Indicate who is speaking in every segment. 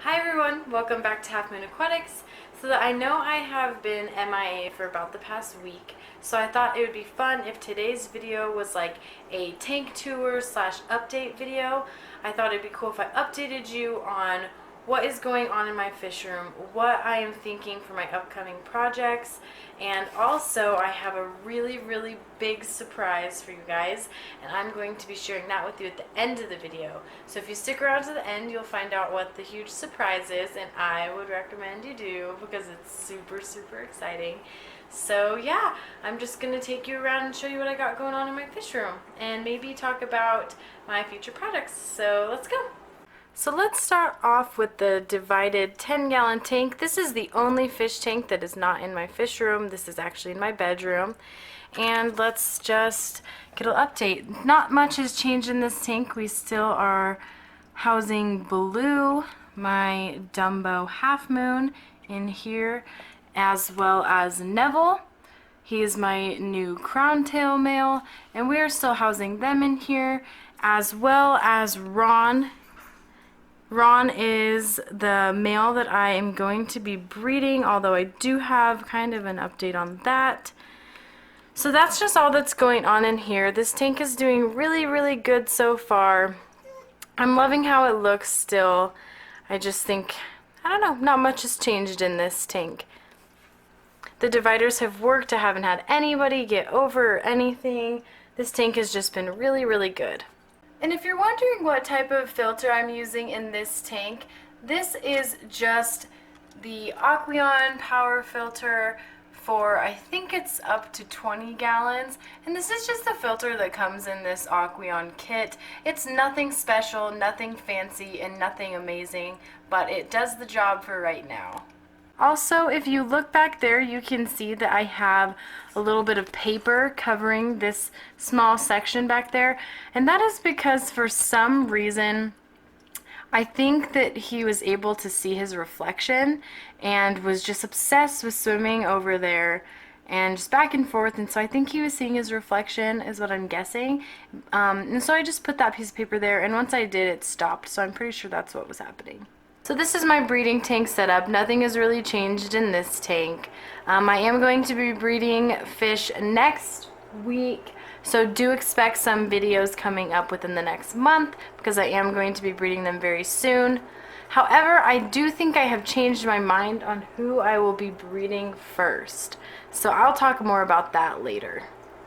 Speaker 1: Hi everyone, welcome back to Halfmoon Aquatics. So that I know I have been MIA for about the past week, so I thought it would be fun if today's video was like a tank tour slash update video. I thought it'd be cool if I updated you on what is going on in my fish room, what I am thinking for my upcoming projects, and also I have a really big surprise for you guys, and I'm going to be sharing that with you at the end of the video. So if you stick around to the end, you'll find out what the huge surprise is, and I would recommend you do because it's super exciting. So yeah, I'm just going to take you around and show you what I got going on in my fish room, and maybe talk about my future products. So let's go. So let's start off with the divided 10-gallon tank. This is the only fish tank that is not in my fish room. This is actually in my bedroom. And let's just get an update. Not much has changed in this tank. We still are housing Blue, my Dumbo Halfmoon, in here, as well as Neville. He is my new crown tail male, and we are still housing them in here, as well as Ron. Ron is the male that I am going to be breeding, although I do have kind of an update on that. So that's just all that's going on in here. This tank is doing really good so far. I'm loving how it looks still. I just think, I don't know, not much has changed in this tank. The dividers have worked. I haven't had anybody get over anything. This tank has just been really good. And if you're wondering what type of filter I'm using in this tank, this is just the Aquatics power filter for, I think it's up to 20 gallons. And this is just the filter that comes in this Aquatics kit. It's nothing special, nothing fancy, and nothing amazing, but it does the job for right now. Also, if you look back there, you can see that I have a little bit of paper covering this small section back there, and that is because for some reason I think that he was able to see his reflection and was just obsessed with swimming over there and just back and forth, and so I think he was seeing his reflection is what I'm guessing, and so I just put that piece of paper there, and once I did, it stopped, so I'm pretty sure that's what was happening. So this is my breeding tank setup. Nothing has really changed in this tank. I am going to be breeding fish next week, so do expect some videos coming up within the next month because I am going to be breeding them very soon. However, I do think I have changed my mind on who I will be breeding first, so I'll talk more about that later.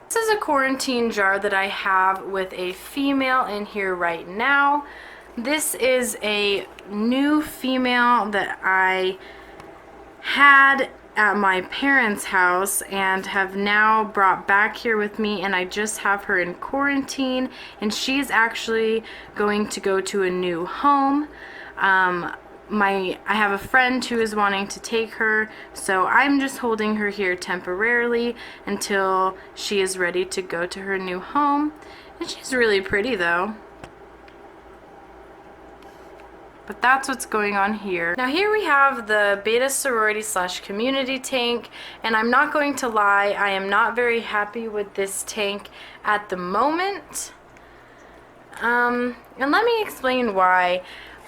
Speaker 1: This is a quarantine jar that I have with a female in here right now. This is a new female that I had at my parents' house and have now brought back here with me, and I just have her in quarantine, and she's actually going to go to a new home. I have a friend who is wanting to take her, so I'm just holding her here temporarily until she is ready to go to her new home. And she's really pretty though. But that's what's going on here. Now here we have the Betta sorority slash community tank, and I'm not going to lie, I am not very happy with this tank at the moment. And let me explain why.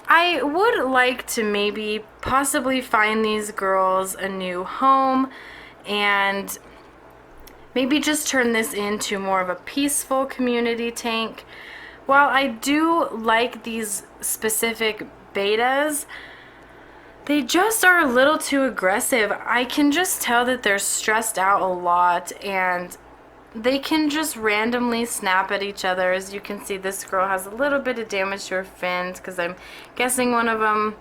Speaker 1: I would like to maybe possibly find these girls a new home and maybe just turn this into more of a peaceful community tank. While I do like these specific Bettas, they just are a little too aggressive. I can just tell that they're stressed out a lot, and they can just randomly snap at each other. As you can see, this girl has a little bit of damage to her fins because I'm guessing one of them,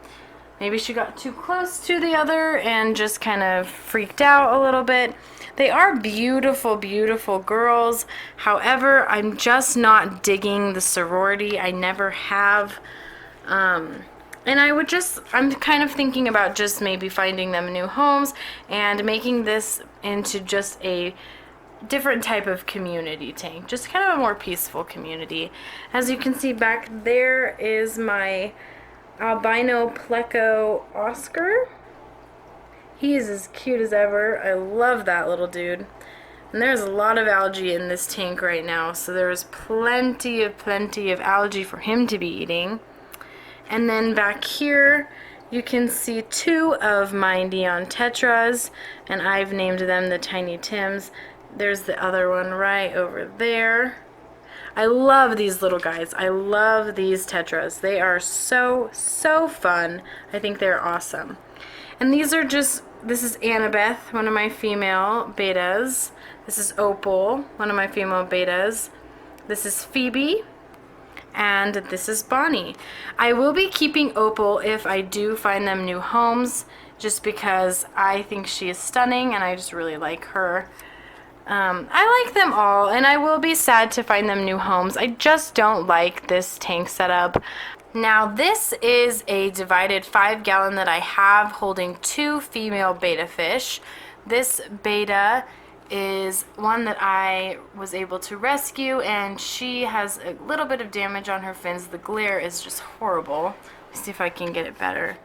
Speaker 1: maybe she got too close to the other and just kind of freaked out a little bit. They are beautiful girls. However, I'm just not digging the sorority. I never have. And I'm kind of thinking about just maybe finding them new homes and making this into just a different type of community tank. Just kind of a more peaceful community. As you can see back there is my albino pleco Oscar. He is as cute as ever. I love that little dude. And there's a lot of algae in this tank right now, so there's plenty of algae for him to be eating. And then back here You can see 2 of my neon tetras, and I've named them the Tiny Tims. There's the other one right over there. I love these little guys. I love these tetras. They are so, so fun. I think they're awesome. And these are just, this is Annabeth, one of my female betas. This is Opal, one of my female betas. This is Phoebe. And this is Bonnie. I will be keeping Opal if I do find them new homes, just because I think she is stunning and I just really like her. I like them all, and I will be sad to find them new homes. I just don't like this tank setup. Now this is a divided 5-gallon that I have holding 2 female betta fish. This betta is one that I was able to rescue, and she has a little bit of damage on her fins. The glare is just horrible. Let's see if I can get it better.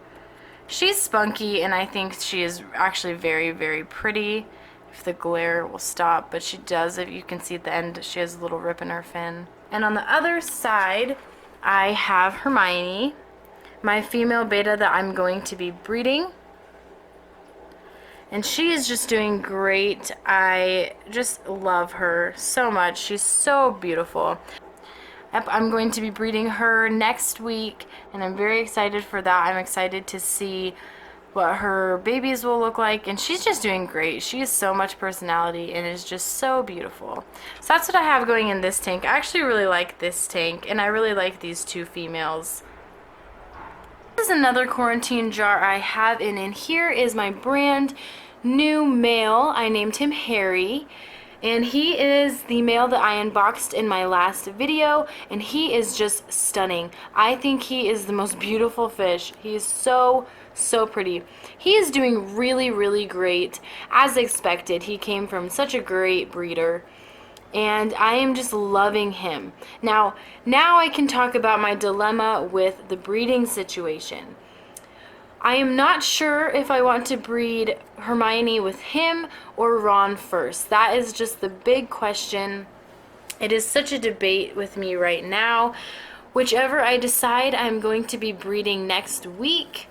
Speaker 1: She's spunky, and I think she is actually very, very pretty. If the glare will stop, but she does, if you can see at the end, she has a little rip in her fin. And on the other side, I have Hermione, my female betta that I'm going to be breeding. And she is just doing great. I just love her so much. She's so beautiful. I'm going to be breeding her next week, and I'm very excited for that. I'm excited to see what her babies will look like, and she's just doing great. She has so much personality and is just so beautiful. So that's what I have going in this tank. I actually really like this tank, and I really like these 2 females. This is another quarantine jar I have, and in here is my brand new male. I named him Harry, and he is the male that I unboxed in my last video, and he is just stunning. I think he is the most beautiful fish. He is so pretty. He is doing really, really great. As expected, he came from such a great breeder, and I am just loving him. Now I can talk about my dilemma with the breeding situation. I am not sure if I want to breed Hermione with him or Ron first. That is just the big question. It is such a debate with me right now. Whichever I decide, I'm going to be breeding next week.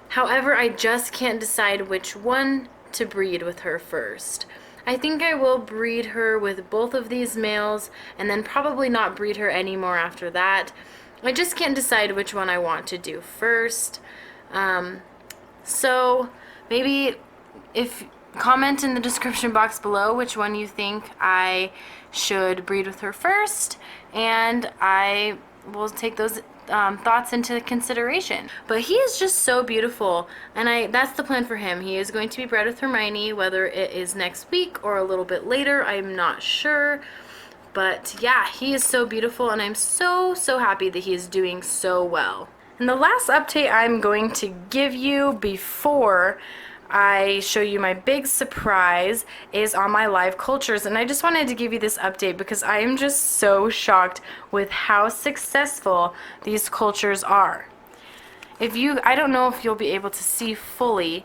Speaker 1: However, I just can't decide which one to breed with her first. I think I will breed her with both of these males, and then probably not breed her anymore after that. I just can't decide which one I want to do first. So maybe comment in the description box below which one you think I should breed with her first, and I will take those thoughts into consideration. But he is just so beautiful, and that's the plan for him. He is going to be bred with Hermione, whether it is next week or a little bit later, I'm not sure. But yeah, he is so beautiful, and I'm so happy that he is doing so well. And the last update I'm going to give you before I show you my big surprise is on my live cultures, and I just wanted to give you this update because I am just so shocked with how successful these cultures are. I don't know if you'll be able to see fully,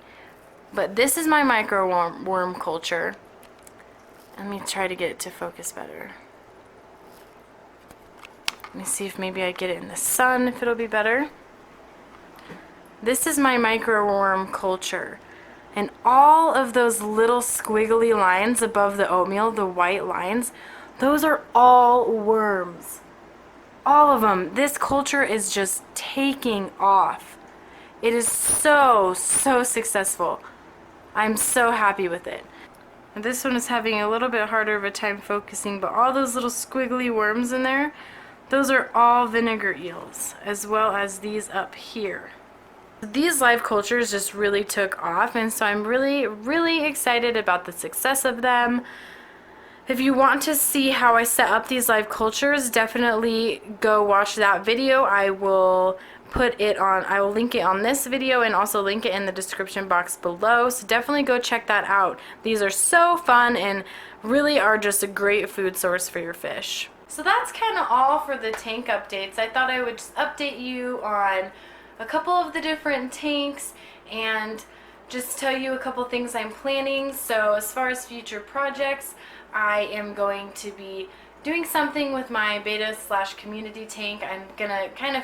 Speaker 1: but this is my micro worm culture. Let me try to get it to focus better. Let me see if maybe I get it in the sun, if it'll be better. This is my microworm culture, and all of those little squiggly lines above the oatmeal, the white lines, those are all worms. All of them. This culture is just taking off. It is so successful. I'm so happy with it. And this one is having a little bit harder of a time focusing, but all those little squiggly worms in there, those are all vinegar eels, as well as these up here. These live cultures just really took off, and so I'm really excited about the success of them. If you want to see how I set up these live cultures, definitely go watch that video. I will link it on this video and also link it in the description box below, so definitely go check that out. These are so fun and really are just a great food source for your fish. So that's kind of all for the tank updates. I thought I would just update you on a couple of the different tanks and just tell you a couple things I'm planning. So as far as future projects, I am going to be doing something with my beta/community tank. I'm gonna kind of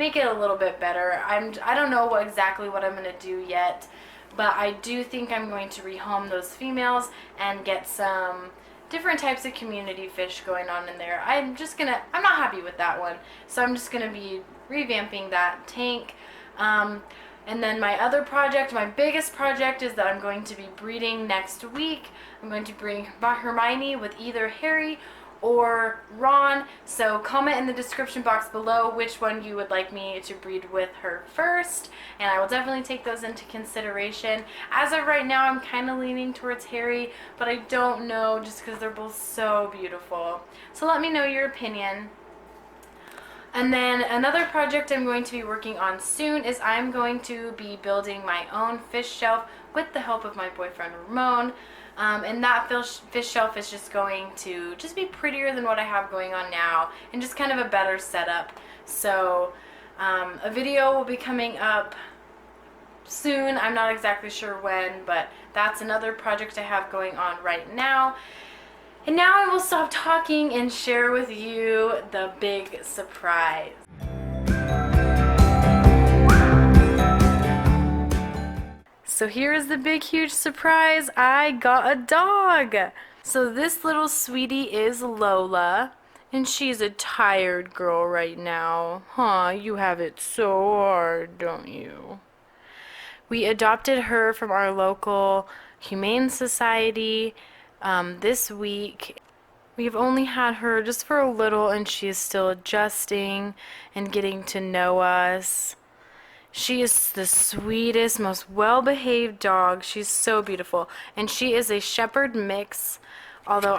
Speaker 1: make it a little bit better. I don't know exactly what I'm going to do yet, but I do think I'm going to rehome those females and get some different types of community fish going on in there. I'm not happy with that one, so I'm just gonna be revamping that tank. And then my other project, my biggest project, is that I'm going to be breeding next week. I'm going to bring Hermione with either Harry or Ron, so comment in the description box below which one you would like me to breed with her first, and I will definitely take those into consideration. As of right now, I'm kind of leaning towards Harry, but I don't know, just because they're both so beautiful. So let me know your opinion. And then another project I'm going to be working on soon is I'm going to be building my own fish shelf with the help of my boyfriend Ramon. And that fish shelf is just going to be prettier than what I have going on now, and just kind of a better setup. So a video will be coming up soon. I'm not exactly sure when, but that's another project I have going on right now. And now I will stop talking and share with you the big surprise. So here's the big huge surprise. I got a dog. So this little sweetie is Lola, and she's a tired girl right now. Huh, you have it so hard, don't you? We adopted her from our local humane society this week. We've only had her just for a little, and she is still adjusting and getting to know us. She is the sweetest, most well-behaved dog. She's so beautiful. And she is a shepherd mix, although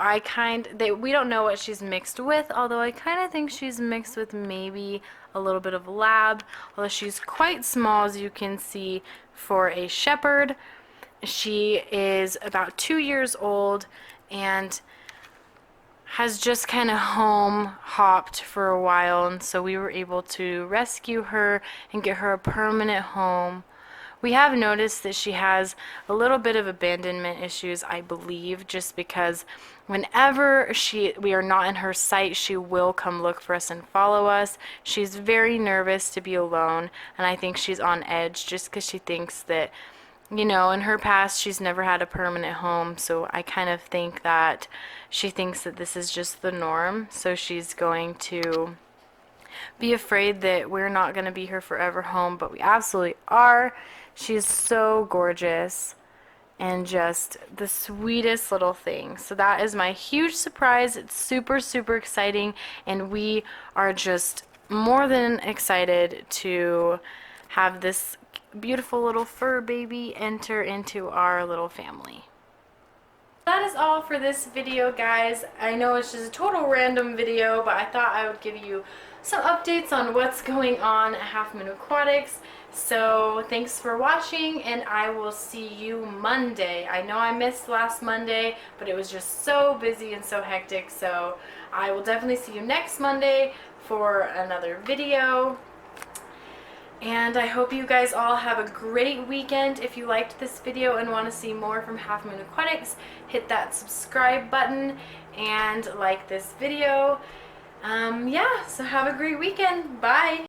Speaker 1: we don't know what she's mixed with, although I kind of think she's mixed with maybe a little bit of lab, although she's quite small, as you can see, for a shepherd. She is about 2 years old and has just kind of home hopped for a while, and so we were able to rescue her and get her a permanent home. We have noticed that she has a little bit of abandonment issues, I believe, just because whenever we are not in her sight, she will come look for us and follow us. She's very nervous to be alone, and I think she's on edge just because she thinks that, you know, in her past, she's never had a permanent home, so I kind of think that she thinks that this is just the norm, so she's going to be afraid that we're not going to be her forever home, but we absolutely are. She's so gorgeous and just the sweetest little thing. So that is my huge surprise. It's super, super exciting, and we are just more than excited to have this beautiful little fur baby enter into our little family. That is all for this video, guys. I know it's just a total random video, but I thought I would give you some updates on what's going on at Halfmoon Aquatics. So thanks for watching, and I will see you Monday. I know I missed last Monday, but it was just so busy and so hectic, so I will definitely see you next Monday for another video. And I hope you guys all have a great weekend. If you liked this video and want to see more from Halfmoon Aquatics, hit that subscribe button and like this video. Yeah, so have a great weekend. Bye!